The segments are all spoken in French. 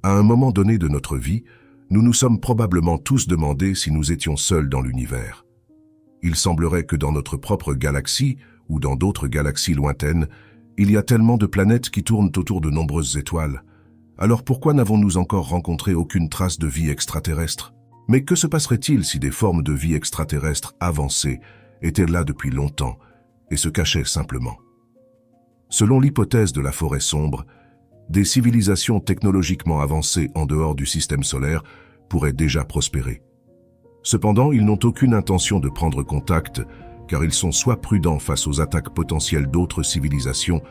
À un moment donné de notre vie, nous nous sommes probablement tous demandé si nous étions seuls dans l'univers. Il semblerait que dans notre propre galaxie, ou dans d'autres galaxies lointaines, il y a tellement de planètes qui tournent autour de nombreuses étoiles. Alors pourquoi n'avons-nous encore rencontré aucune trace de vie extraterrestre? Mais que se passerait-il si des formes de vie extraterrestres avancées étaient là depuis longtemps et se cachaient simplement? Selon l'hypothèse de la forêt sombre, des civilisations technologiquement avancées en dehors du système solaire pourraient déjà prospérer. Cependant, ils n'ont aucune intention de prendre contact, car ils sont soit prudents face aux attaques potentielles d'autres civilisations,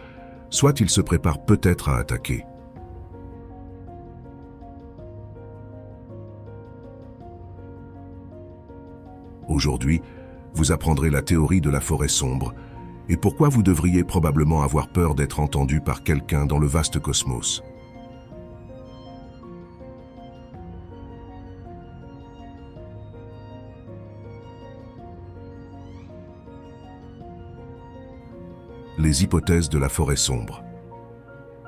soit ils se préparent peut-être à attaquer. Aujourd'hui, vous apprendrez la théorie de la forêt sombre et pourquoi vous devriez probablement avoir peur d'être entendu par quelqu'un dans le vaste cosmos. Les hypothèses de la forêt sombre.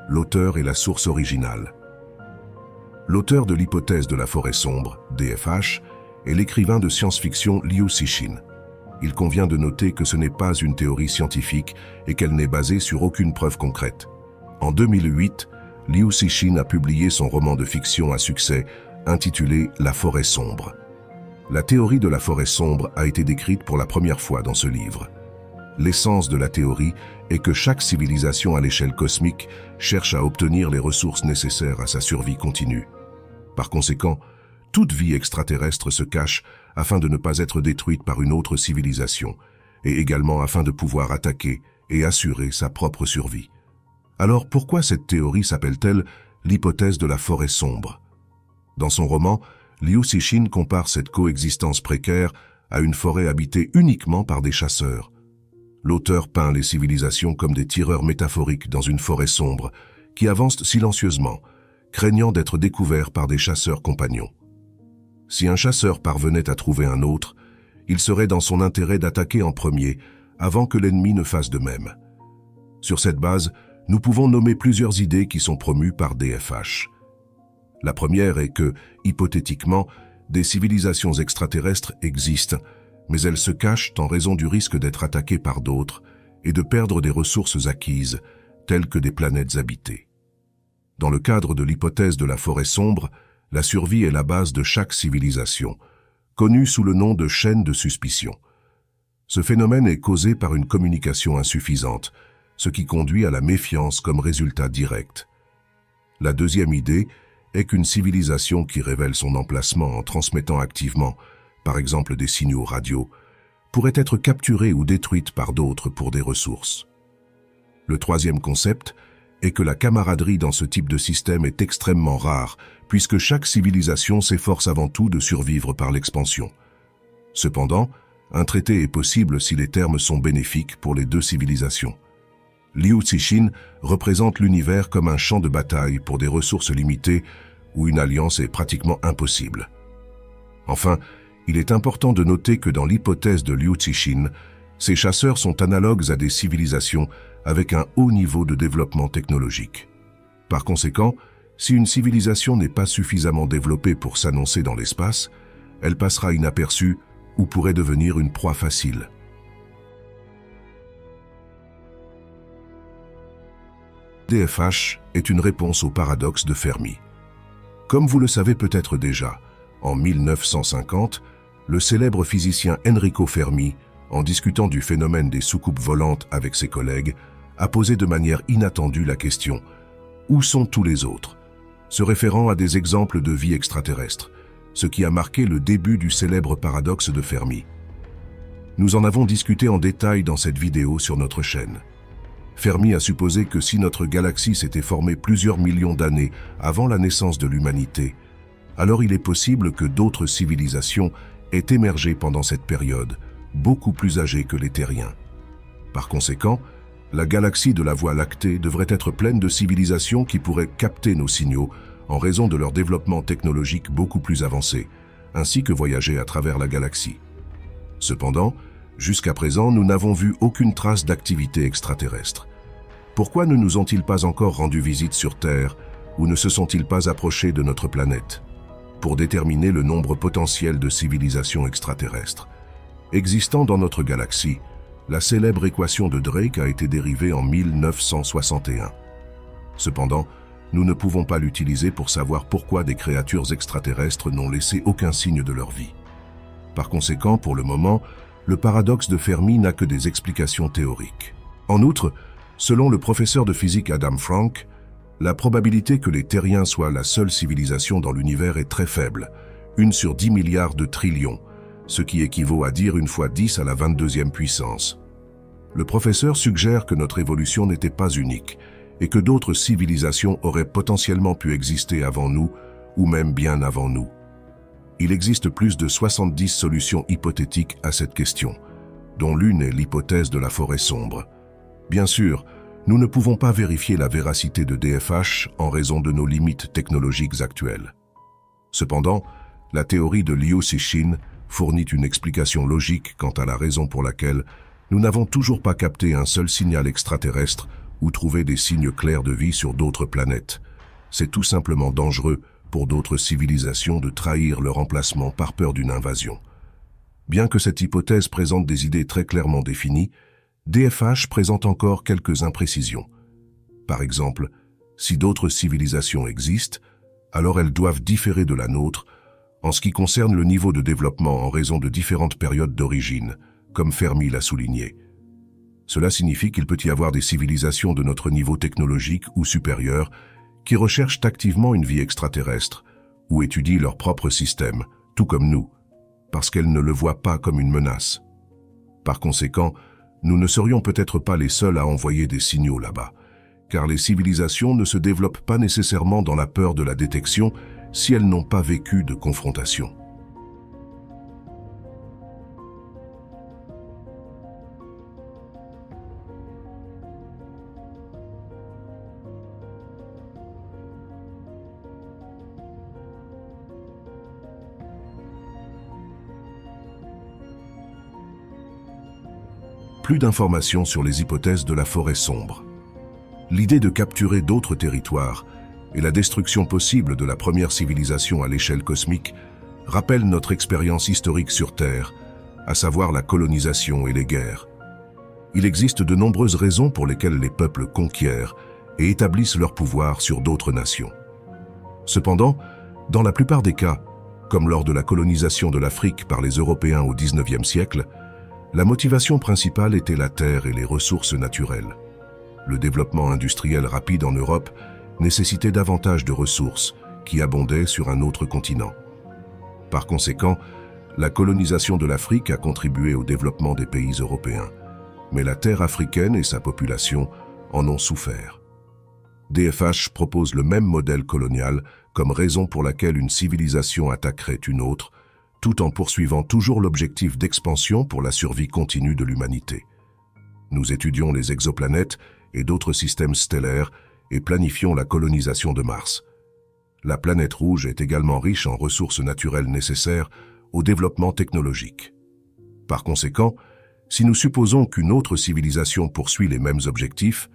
L'auteur et la source originale. L'auteur de l'hypothèse de la forêt sombre, DFH, est l'écrivain de science-fiction Liu Cixin. Il convient de noter que ce n'est pas une théorie scientifique et qu'elle n'est basée sur aucune preuve concrète. En 2008, Liu Cixin a publié son roman de fiction à succès intitulé « La forêt sombre ». La théorie de la forêt sombre a été décrite pour la première fois dans ce livre. L'essence de la théorie est que chaque civilisation à l'échelle cosmique cherche à obtenir les ressources nécessaires à sa survie continue. Par conséquent, toute vie extraterrestre se cache afin de ne pas être détruite par une autre civilisation, et également afin de pouvoir attaquer et assurer sa propre survie. Alors pourquoi cette théorie s'appelle-t-elle l'hypothèse de la forêt sombre? Dans son roman, Liu Cixin compare cette coexistence précaire à une forêt habitée uniquement par des chasseurs. L'auteur peint les civilisations comme des tireurs métaphoriques dans une forêt sombre, qui avancent silencieusement, craignant d'être découverts par des chasseurs compagnons. Si un chasseur parvenait à trouver un autre, il serait dans son intérêt d'attaquer en premier, avant que l'ennemi ne fasse de même. Sur cette base, nous pouvons nommer plusieurs idées qui sont promues par DFH. La première est que, hypothétiquement, des civilisations extraterrestres existent, mais elles se cachent en raison du risque d'être attaquées par d'autres et de perdre des ressources acquises, telles que des planètes habitées. Dans le cadre de l'hypothèse de la forêt sombre, la survie est la base de chaque civilisation, connue sous le nom de chaîne de suspicion. Ce phénomène est causé par une communication insuffisante, ce qui conduit à la méfiance comme résultat direct. La deuxième idée est qu'une civilisation qui révèle son emplacement en transmettant activement, par exemple des signaux radio, pourrait être capturée ou détruite par d'autres pour des ressources. Le troisième concept est que la camaraderie dans ce type de système est extrêmement rare, puisque chaque civilisation s'efforce avant tout de survivre par l'expansion. Cependant, un traité est possible si les termes sont bénéfiques pour les deux civilisations. Liu Cixin représente l'univers comme un champ de bataille pour des ressources limitées où une alliance est pratiquement impossible. Enfin, il est important de noter que dans l'hypothèse de Liu Cixin, ces chasseurs sont analogues à des civilisations avec un haut niveau de développement technologique. Par conséquent, si une civilisation n'est pas suffisamment développée pour s'annoncer dans l'espace, elle passera inaperçue ou pourrait devenir une proie facile. DFH est une réponse au paradoxe de Fermi. Comme vous le savez peut-être déjà, en 1950, le célèbre physicien Enrico Fermi, en discutant du phénomène des soucoupes volantes avec ses collègues, a posé de manière inattendue la question « Où sont tous les autres ?» se référant à des exemples de vie extraterrestre, ce qui a marqué le début du célèbre paradoxe de Fermi. Nous en avons discuté en détail dans cette vidéo sur notre chaîne. Fermi a supposé que si notre galaxie s'était formée plusieurs millions d'années avant la naissance de l'humanité, alors il est possible que d'autres civilisations aient émergé pendant cette période, beaucoup plus âgées que les terriens. Par conséquent, la galaxie de la Voie lactée devrait être pleine de civilisations qui pourraient capter nos signaux en raison de leur développement technologique beaucoup plus avancé, ainsi que voyager à travers la galaxie. Cependant, jusqu'à présent, nous n'avons vu aucune trace d'activité extraterrestre. Pourquoi ne nous ont-ils pas encore rendu visite sur Terre ou ne se sont-ils pas approchés de notre planète? Pour déterminer le nombre potentiel de civilisations extraterrestres existant dans notre galaxie, la célèbre équation de Drake a été dérivée en 1961. Cependant, nous ne pouvons pas l'utiliser pour savoir pourquoi des créatures extraterrestres n'ont laissé aucun signe de leur vie. Par conséquent, pour le moment, le paradoxe de Fermi n'a que des explications théoriques. En outre, selon le professeur de physique Adam Frank, la probabilité que les terriens soient la seule civilisation dans l'univers est très faible, 1 sur 10 milliards de trillions, ce qui équivaut à dire 1 fois 10 à la 22e puissance. Le professeur suggère que notre évolution n'était pas unique et que d'autres civilisations auraient potentiellement pu exister avant nous ou même bien avant nous. Il existe plus de 70 solutions hypothétiques à cette question, dont l'une est l'hypothèse de la forêt sombre. Bien sûr, nous ne pouvons pas vérifier la véracité de DFH en raison de nos limites technologiques actuelles. Cependant, la théorie de Liu Cixin fournit une explication logique quant à la raison pour laquelle nous n'avons toujours pas capté un seul signal extraterrestre ou trouvé des signes clairs de vie sur d'autres planètes. C'est tout simplement dangereux pour d'autres civilisations de trahir leur emplacement par peur d'une invasion. Bien que cette hypothèse présente des idées très clairement définies, DFH présente encore quelques imprécisions. Par exemple, si d'autres civilisations existent, alors elles doivent différer de la nôtre en ce qui concerne le niveau de développement en raison de différentes périodes d'origine, comme Fermi l'a souligné. Cela signifie qu'il peut y avoir des civilisations de notre niveau technologique ou supérieur qui recherchent activement une vie extraterrestre ou étudient leur propre système, tout comme nous, parce qu'elles ne le voient pas comme une menace. Par conséquent, nous ne serions peut-être pas les seuls à envoyer des signaux là-bas, car les civilisations ne se développent pas nécessairement dans la peur de la détection si elles n'ont pas vécu de confrontation. Plus d'informations sur les hypothèses de la forêt sombre. L'idée de capturer d'autres territoires et la destruction possible de la première civilisation à l'échelle cosmique rappellent notre expérience historique sur Terre, à savoir la colonisation et les guerres. Il existe de nombreuses raisons pour lesquelles les peuples conquièrent et établissent leur pouvoir sur d'autres nations. Cependant, dans la plupart des cas, comme lors de la colonisation de l'Afrique par les Européens au XIXe siècle, la motivation principale était la terre et les ressources naturelles. Le développement industriel rapide en Europe nécessitait davantage de ressources qui abondaient sur un autre continent. Par conséquent, la colonisation de l'Afrique a contribué au développement des pays européens, mais la terre africaine et sa population en ont souffert. DFH propose le même modèle colonial comme raison pour laquelle une civilisation attaquerait une autre, tout en poursuivant toujours l'objectif d'expansion pour la survie continue de l'humanité. Nous étudions les exoplanètes et d'autres systèmes stellaires et planifions la colonisation de Mars. La planète rouge est également riche en ressources naturelles nécessaires au développement technologique. Par conséquent, si nous supposons qu'une autre civilisation poursuit les mêmes objectifs,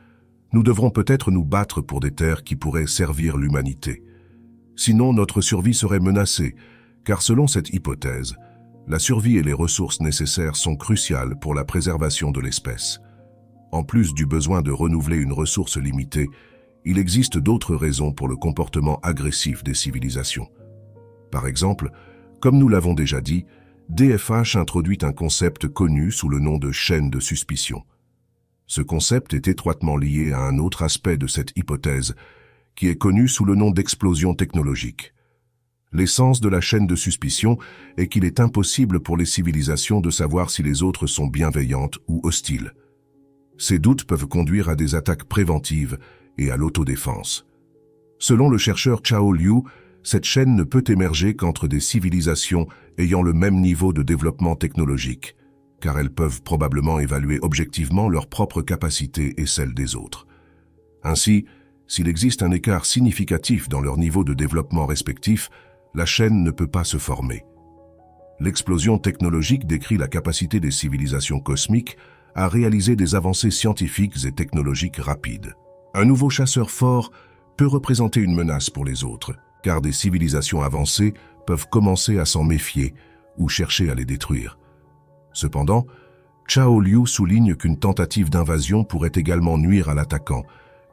nous devrons peut-être nous battre pour des terres qui pourraient servir l'humanité. Sinon, notre survie serait menacée, car selon cette hypothèse, la survie et les ressources nécessaires sont cruciales pour la préservation de l'espèce. En plus du besoin de renouveler une ressource limitée, il existe d'autres raisons pour le comportement agressif des civilisations. Par exemple, comme nous l'avons déjà dit, DFH introduit un concept connu sous le nom de chaîne de suspicion. Ce concept est étroitement lié à un autre aspect de cette hypothèse, qui est connu sous le nom d'explosion technologique. L'essence de la chaîne de suspicion est qu'il est impossible pour les civilisations de savoir si les autres sont bienveillantes ou hostiles. Ces doutes peuvent conduire à des attaques préventives et à l'autodéfense. Selon le chercheur Chao Liu, cette chaîne ne peut émerger qu'entre des civilisations ayant le même niveau de développement technologique, car elles peuvent probablement évaluer objectivement leurs propres capacités et celles des autres. Ainsi, s'il existe un écart significatif dans leur niveau de développement respectif, la chaîne ne peut pas se former. L'explosion technologique décrit la capacité des civilisations cosmiques à réaliser des avancées scientifiques et technologiques rapides. Un nouveau chasseur fort peut représenter une menace pour les autres, car des civilisations avancées peuvent commencer à s'en méfier ou chercher à les détruire. Cependant, Chao Liu souligne qu'une tentative d'invasion pourrait également nuire à l'attaquant,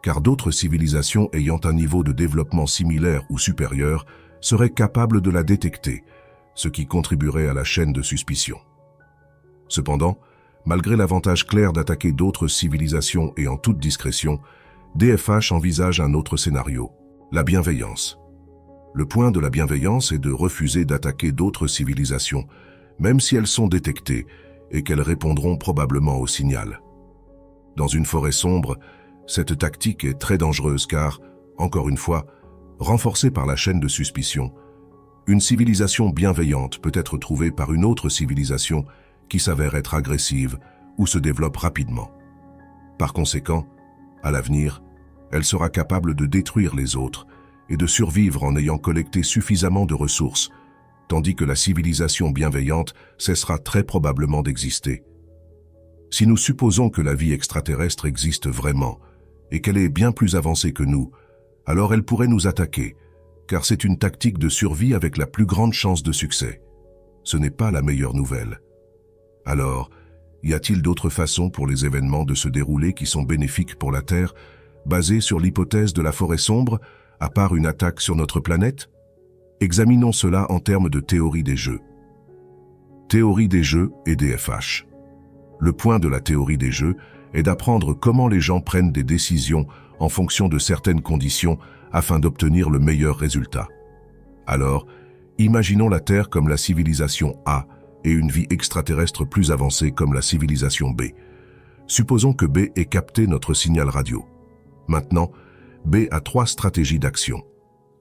car d'autres civilisations ayant un niveau de développement similaire ou supérieur seraient capables de la détecter, ce qui contribuerait à la chaîne de suspicion. Cependant, malgré l'avantage clair d'attaquer d'autres civilisations et en toute discrétion, DFH envisage un autre scénario, la bienveillance. Le point de la bienveillance est de refuser d'attaquer d'autres civilisations, même si elles sont détectées et qu'elles répondront probablement au signal. Dans une forêt sombre, cette tactique est très dangereuse car, encore une fois, renforcée par la chaîne de suspicion, une civilisation bienveillante peut être trouvée par une autre civilisation qui s'avère être agressive ou se développe rapidement. Par conséquent, à l'avenir, elle sera capable de détruire les autres et de survivre en ayant collecté suffisamment de ressources, tandis que la civilisation bienveillante cessera très probablement d'exister. Si nous supposons que la vie extraterrestre existe vraiment et qu'elle est bien plus avancée que nous, alors elle pourrait nous attaquer, car c'est une tactique de survie avec la plus grande chance de succès. Ce n'est pas la meilleure nouvelle. Alors, y a-t-il d'autres façons pour les événements de se dérouler qui sont bénéfiques pour la Terre, basées sur l'hypothèse de la forêt sombre, à part une attaque sur notre planète? Examinons cela en termes de théorie des jeux. Théorie des jeux et DFH. Le point de la théorie des jeux est d'apprendre comment les gens prennent des décisions en fonction de certaines conditions afin d'obtenir le meilleur résultat. Alors, imaginons la Terre comme la civilisation A et une vie extraterrestre plus avancée comme la civilisation B. Supposons que B ait capté notre signal radio. Maintenant, B a 3 stratégies d'action.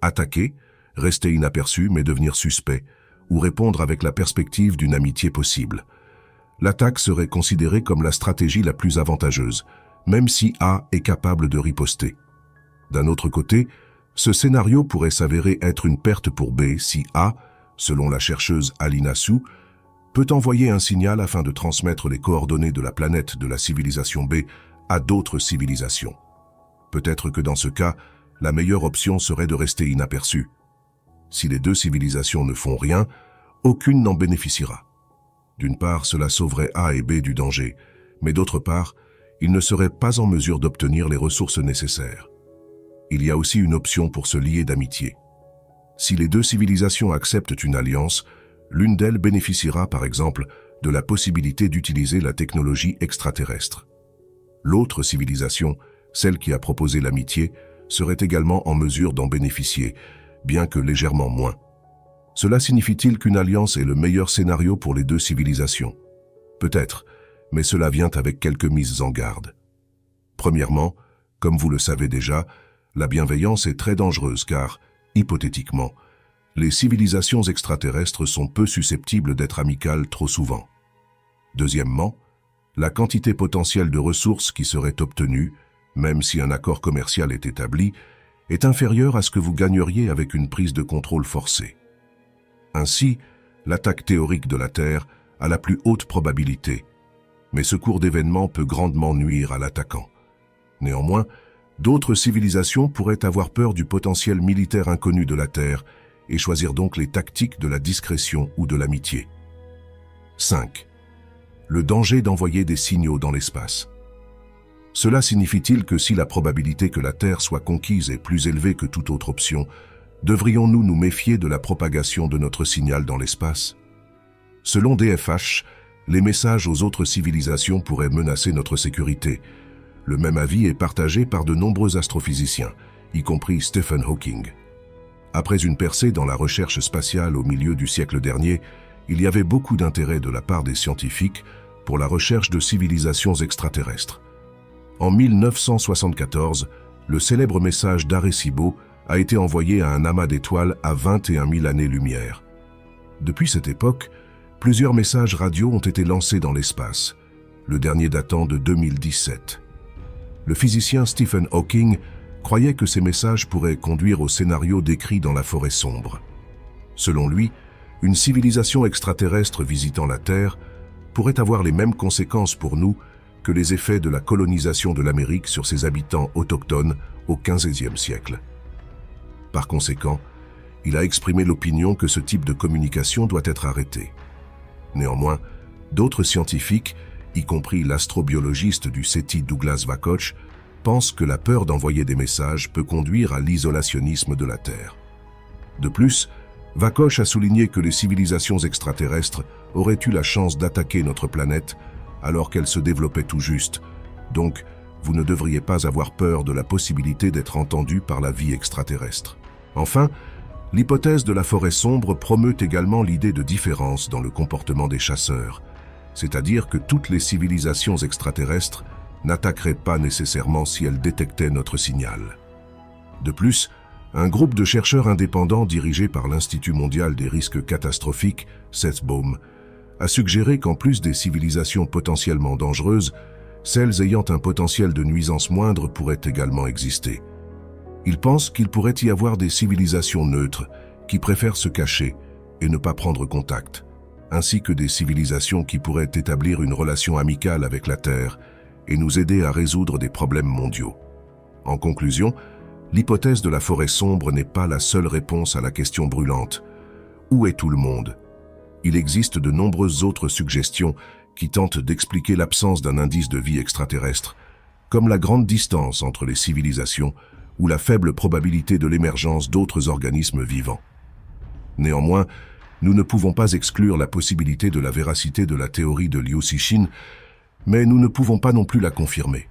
Attaquer, rester inaperçu mais devenir suspect, ou répondre avec la perspective d'une amitié possible. L'attaque serait considérée comme la stratégie la plus avantageuse, même si A est capable de riposter. D'un autre côté, ce scénario pourrait s'avérer être une perte pour B si A, selon la chercheuse Alina Su, peut envoyer un signal afin de transmettre les coordonnées de la planète de la civilisation B à d'autres civilisations. Peut-être que dans ce cas, la meilleure option serait de rester inaperçu. Si les 2 civilisations ne font rien, aucune n'en bénéficiera. D'une part, cela sauverait A et B du danger, mais d'autre part, ils ne seraient pas en mesure d'obtenir les ressources nécessaires. Il y a aussi une option pour se lier d'amitié. Si les 2 civilisations acceptent une alliance, l'une d'elles bénéficiera par exemple de la possibilité d'utiliser la technologie extraterrestre. L'autre civilisation, celle qui a proposé l'amitié, serait également en mesure d'en bénéficier, bien que légèrement moins. Cela signifie-t-il qu'une alliance est le meilleur scénario pour les 2 civilisations? Peut-être, mais cela vient avec quelques mises en garde. Premièrement, comme vous le savez déjà, la bienveillance est très dangereuse car, hypothétiquement, les civilisations extraterrestres sont peu susceptibles d'être amicales trop souvent. Deuxièmement, la quantité potentielle de ressources qui seraient obtenues, même si un accord commercial est établi, est inférieure à ce que vous gagneriez avec une prise de contrôle forcée. Ainsi, l'attaque théorique de la Terre a la plus haute probabilité, mais ce cours d'événements peut grandement nuire à l'attaquant. Néanmoins, d'autres civilisations pourraient avoir peur du potentiel militaire inconnu de la Terre et choisir donc les tactiques de la discrétion ou de l'amitié. 5. Le danger d'envoyer des signaux dans l'espace. Cela signifie-t-il que si la probabilité que la Terre soit conquise est plus élevée que toute autre option, devrions-nous nous méfier de la propagation de notre signal dans l'espace? Selon DFH, les messages aux autres civilisations pourraient menacer notre sécurité. Le même avis est partagé par de nombreux astrophysiciens, y compris Stephen Hawking. Après une percée dans la recherche spatiale au milieu du siècle dernier, il y avait beaucoup d'intérêt de la part des scientifiques pour la recherche de civilisations extraterrestres. En 1974, le célèbre message d'Arecibo a été envoyé à un amas d'étoiles à 21 000 années-lumière. Depuis cette époque, plusieurs messages radio ont été lancés dans l'espace, le dernier datant de 2017. Le physicien Stephen Hawking croyait que ces messages pourraient conduire au scénario décrit dans la forêt sombre. Selon lui, une civilisation extraterrestre visitant la Terre pourrait avoir les mêmes conséquences pour nous que les effets de la colonisation de l'Amérique sur ses habitants autochtones au XVe siècle. Par conséquent, il a exprimé l'opinion que ce type de communication doit être arrêté. Néanmoins, d'autres scientifiques, y compris l'astrobiologiste du SETI Douglas Vakoch, pensent que la peur d'envoyer des messages peut conduire à l'isolationnisme de la Terre. De plus, Vakoch a souligné que les civilisations extraterrestres auraient eu la chance d'attaquer notre planète alors qu'elle se développait tout juste. Donc, vous ne devriez pas avoir peur de la possibilité d'être entendu par la vie extraterrestre. Enfin, l'hypothèse de la forêt sombre promeut également l'idée de différence dans le comportement des chasseurs, c'est-à-dire que toutes les civilisations extraterrestres n'attaqueraient pas nécessairement si elles détectaient notre signal. De plus, un groupe de chercheurs indépendants dirigé par l'Institut mondial des risques catastrophiques, CETSBOM, a suggéré qu'en plus des civilisations potentiellement dangereuses, celles ayant un potentiel de nuisance moindre pourraient également exister. Ils pensent qu'il pourrait y avoir des civilisations neutres qui préfèrent se cacher et ne pas prendre contact, ainsi que des civilisations qui pourraient établir une relation amicale avec la Terre et nous aider à résoudre des problèmes mondiaux. En conclusion, l'hypothèse de la forêt sombre n'est pas la seule réponse à la question brûlante. Où est tout le monde? Il existe de nombreuses autres suggestions qui tentent d'expliquer l'absence d'un indice de vie extraterrestre, comme la grande distance entre les civilisations ou la faible probabilité de l'émergence d'autres organismes vivants. Néanmoins, nous ne pouvons pas exclure la possibilité de la véracité de la théorie de Liu Cixin, mais nous ne pouvons pas non plus la confirmer.